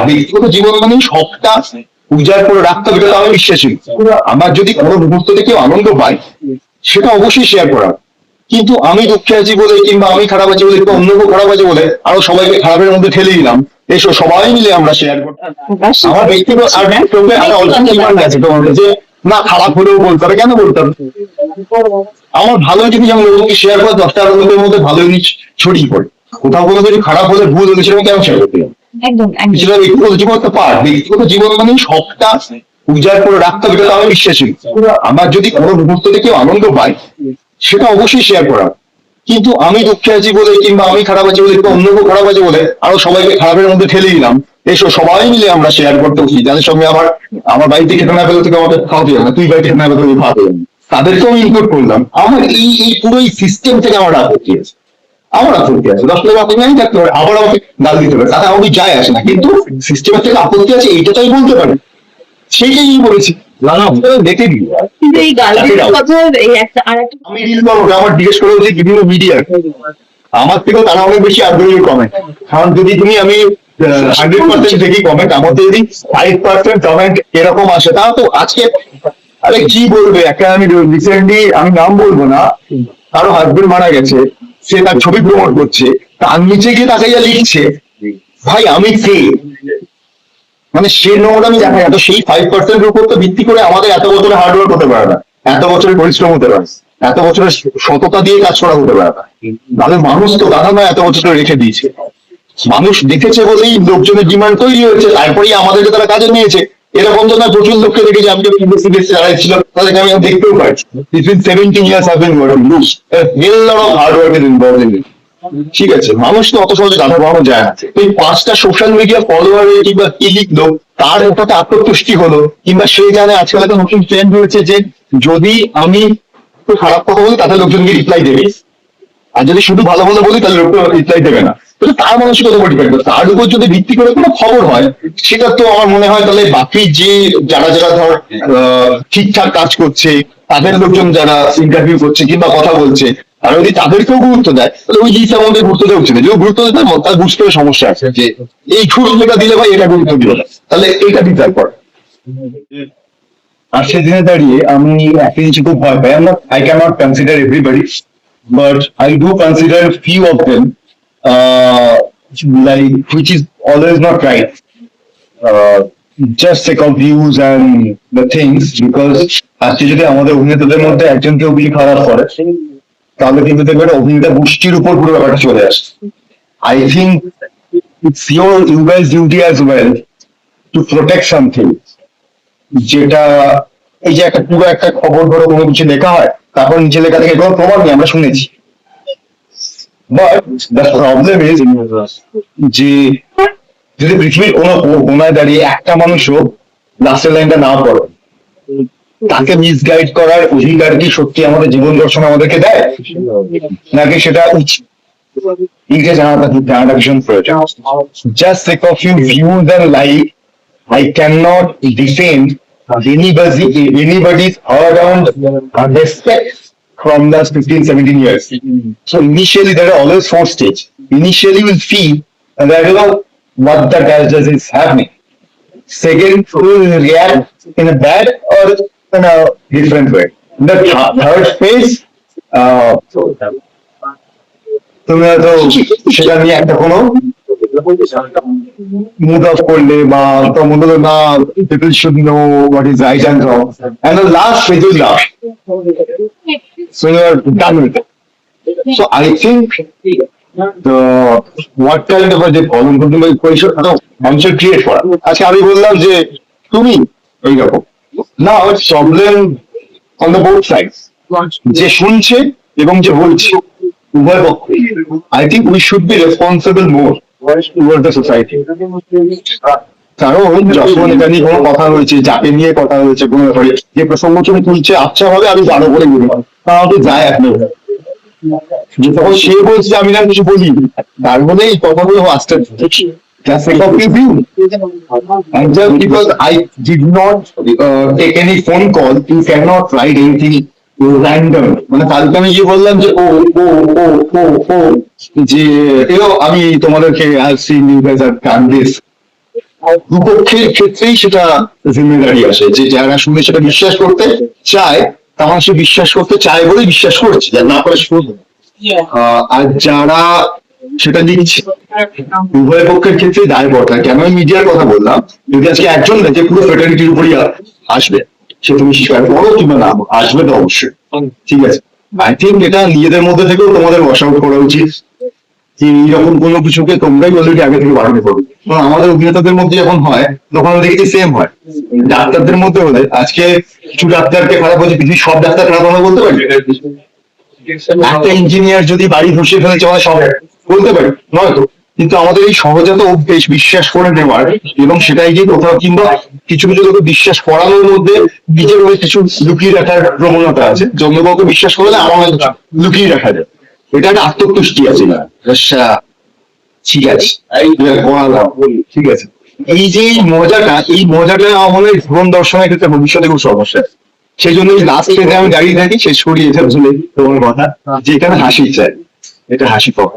ব্যক্তিগত জীবন মানে সবটা উজাড় করে রাখতে হবে, এটা তো আমি বিশ্বাসী। আমার যদি কোনো মুহূর্ত থেকে আনন্দ পাই সেটা অবশ্যই শেয়ার করা, কিন্তু আমি দুঃখে আছি বলে কিংবা আমি খারাপ আছি বলে কিংবা অন্য কেউ খারাপ আছে বলে আরো সবাইকে খারাপের মধ্যে ঠেলে দিলাম, এসো সবাই মিলে আমরা শেয়ার করতাম। আমার ব্যক্তিগত আর তোকে একটা অল্প ডিমান্ড আছে তোমার কাছে, না খারাপ হলেও বলতে হবে, কেন বলতে হবে? আমার ভালো জিনিস যেমন লোককে শেয়ার করে 10টা লোকের মধ্যে ভালো জিনিস ছড়িয়ে পড়ে, কোথাও কোনো যদি খারাপ হলে ভুল হলে সেরকম কেন শেয়ার করতে হবে? একদম একদম সেটা ব্যক্তিগত জীবন একটা পার্ট, ব্যক্তিগত জীবন মানে সবটা উজাড় করে রাখতে হবে, এটা তো আমি বিশ্বাসী। আমার যদি কোনো মুহূর্ত থেকে আনন্দ পাই সেটা অবশ্যই শেয়ার করা, কিন্তু আমি দুঃখে আছি বলে কিংবা আমি খারাপ আছি বলে কিংবা অন্য কেউ খারাপ আছে বলে আরো সবাইকে খারাপের মধ্যে ঠেলে দিলাম, এসো সবাই মিলে আমরা শেয়ার করতে বসি। যাদের সঙ্গে আমার বাড়িতে খেতে না পেলে তোকে আমাকে খাওয়াতে হবে না, তুই বাড়িতে খেতে না পেলে তোকে খাওয়াতে হবে না, তাদেরকেও আমি ইনক্লুড করলাম। আমার এই পুরো এই সিস্টেম থেকে আমার আপত্তি আছে, আমার আপত্তি আছে। 10 টাকা আপনি নাই থাকতে পারে, আবার আমাকে গাল দিতে পারে, তাতে আমাকে যায় আসে না, কিন্তু সিস্টেমের থেকে আপত্তি আছে এইটা তো আমি বলতে পারি, সেইটাই বলেছি। দেখে দিই কিন্তু এই গার্লফ্রেন্ড কথা এই একটা আর একটা আমি রিল বানাবো, আমার জিজ্ঞেস করে যে বিভিন্ন মিডিয়া আমার থেকেও তারা অনেক বেশি আগ্রহী কমেন্ট। কারণ যদি আমি 100% দেখি কমেন্ট, আমার যদি 5% কমেন্ট এরকম আসে, তাহলে তো আজকে আরে কি বলবে, একটা আমি রিসেন্টলি আমি নাম বলবো না, কারো হাজবেন্ড মারা গেছে, সে তার ছবি প্রমোট করছে, তার নিচে গিয়ে তাকে যা লিখছে, ভাই আমি কে, মানে সে নোংরামি দেখা যায়। তো সেই 5% উপর তো ভিত্তি করে আমাদের এত বছরের হার্ডওয়ার্ক হতে পারে না, এত বছরের পরিশ্রম হতে পারে, এত বছরের সততা দিয়ে কাজ করা হতে পারে না। তাহলে মানুষ তো দাদা নয় এত বছর রেখে দিয়েছে, মানুষ দেখেছে বলেই লোকজনের ডিমান্ড তৈরি হয়েছে, তারপরেই আমাদেরকে তারা কাজে নিয়েছে। এরকম তো না, প্রচুর লোককে দেখেছি, আমি যারা ছিল তাদেরকে আমি দেখতেও পাই। Between 17 years I've been working, a lot of hard work is involved in it. ঠিক আছে, মানুষ তো অত সহজে গাধা বানানো যায় না। এই 5টা সোশ্যাল মিডিয়া ফলোয়ারে কিংবা কি লিখলো তার একটা আত্মতুষ্টি হলো, কিংবা সে জানে আজকাল একটা নতুন ট্রেন্ড হয়েছে যে যদি আমি একটু খারাপ কথা বলি তাতে লোকজনকে রিপ্লাই দেবে, আর যদি শুধু ভালো ভালো বলি তাহলে লোকজন রিপ্লাই দেবে না। তার মানসিকতার উপর ডিপেন্ড করে, তার উপর যদি ভিত্তি করে কোনো খবর হয় সেটা তো আমার মনে হয় তাহলে বাকি যে যারা যারা ধর ঠিকঠাক কাজ করছে, তাদের লোকজন যারা ইন্টারভিউ করছে কিংবা কথা বলছে, আর যদি তাদেরকেও গুরুত্ব দেয় তাহলে ওই জিনিসটা আমাদের গুরুত্ব দেওয়া উচিত। যদি গুরুত্ব দেয় তার বুঝতে হবে সমস্যা আছে, যে এই গুরুত্বটা দিলে ভাই এটা গুরুত্ব দিল না, তাহলে এইটা বিচার কর। আর সেদিনে দাঁড়িয়ে আমি একটা জিনিস খুব ভয় পাই, I cannot consider everybody, but I do consider few of them, like which is always not right, just sake of views and the things, because আজকে যদি আমাদের অভিনেতাদের মধ্যে একজন কেউ বেশি খারাপ করে তাহলে কিন্তু দেখবেন অভিনেতা গোষ্ঠীর উপর পুরো ব্যাপারটা চলে আসে। I think it's you guys duty as well to protect something, যেটা এই যে একটা পুরো একটা খবর ধরো কোনো কিছু লেখা হয়, তারপর নিচে লেখা থেকে কোনো প্রমাণ নেই, আমরা শুনেছি, বাট দ্য প্রবলেম ইজ যে যদি পৃথিবীর কোনো কোনায় দাঁড়িয়ে একটা মানুষও লাস্টের লাইনটা না পড়ে, তাকে মিসগাইড করার অধিকার কি সত্যি আমাদের জীবন দর্শন আমাদেরকে দেয়, নাকি সেটা উচিত? এইটা জানাটা ভীষণ প্রয়োজন। Just sake of you views and like, I cannot defend anybody's all-around respect from the 15-17 years. So initially there are always 4 stages. Initially we'll feel that what the guy does is happening. Second, we'll react in a bad or in a different way. The third phase, তুমি হয়তো সেটা নিয়ে একটা কোনো mood off করলে বা মনে হলো না people should know what is right and wrong, and the last phase is love, so you are done with it. So I think the what kind of a যে কলম পরিসর মানুষের ক্রিয়েট করা, আজকে আমি বললাম যে তুমি এইরকম না, problem on the both sides, যে শুনছে এবং যে বলছে উভয় পক্ষ। I think we should be responsible more towards the society. কারণ যখন এটা নিয়ে কোনো কথা হয়েছে, যাকে নিয়ে কথা হয়েছে, কোনো ব্যাপারে যে প্রসঙ্গ তুমি তুলছে আচ্ছা ভাবে আমি ভালো করে বলি, তাহলে যায় এখন যে তখন সে বলছে আমি না কিছু বলি, তার মধ্যে এই কথাগুলো আস্তে just take off your view, and just because I did not take any phone call, you cannot write anything random. মানে কালকে আমি গিয়ে বললাম যে ও ও ও ও ও যে আমি তোমাদেরকে I've seen you guys have done this, দুপক্ষের ক্ষেত্রেই সেটা জিম্মেদারি আসে, যে যারা শুনে সেটা বিশ্বাস করতে চায়, তখন সে বিশ্বাস করতে চায় বলেই বিশ্বাস করছে, যারা না করে সে করবে না। আর যারা সেটা লিখছে, উভয় পক্ষের ক্ষেত্রে দায়বদ্ধ। কেন আমি মিডিয়ার কথা বললাম, যদি আজকে একজন যে পুরো ফেটালিটির উপরই আসবে, সে তুমি বড় কিংবা না আসবে তো অবশ্যই, ঠিক আছে। আই থিঙ্ক এটা নিজেদের মধ্যে থেকেও তোমাদের ওয়াশ আউট করা উচিত, যে এইরকম কোনো কিছুকে তোমরাই অলরেডি আগে থেকে বাড়ানো করবে। কারণ আমাদের অভিনেতাদের মধ্যে যখন হয় তখন আমরা দেখি সেম হয়। ডাক্তারদের মধ্যে হলে আজকে কিছু ডাক্তারকে খারাপ বলছে, পৃথিবীর সব ডাক্তার খারাপ আমরা বলতে পারি? একটা ইঞ্জিনিয়ার যদি বাড়ি ধসে ফেলেছে মানে সব বলতে পারি? নয়তো। কিন্তু আমাদের এই সহজাত অভ্যেস বিশ্বাস করে নেওয়ার, এবং সেটাই যে কোথাও কিংবা কিছু কিছু লোক বিশ্বাস করানোর মধ্যে নিজের ওই কিছু লুকিয়ে রাখার প্রবণতা আছে। জন্মবাবুকে বিশ্বাস করলে আমার হয়তো লুকিয়ে রাখা যায়, এটা একটা আত্মতুষ্টি আছে না। ঠিক আছে, ঠিক আছে। এই যে এই মজাটা আমাদের জীবন দর্শনের ক্ষেত্রে ভবিষ্যতে খুব সমস্যা। সেই জন্য লাস্ট পেজে আমি দাঁড়িয়ে থাকি, শেষ করিয়েছে আসলে তোমার কথা, যে এখানে হাসি চাই, এটা হাসি পাবো।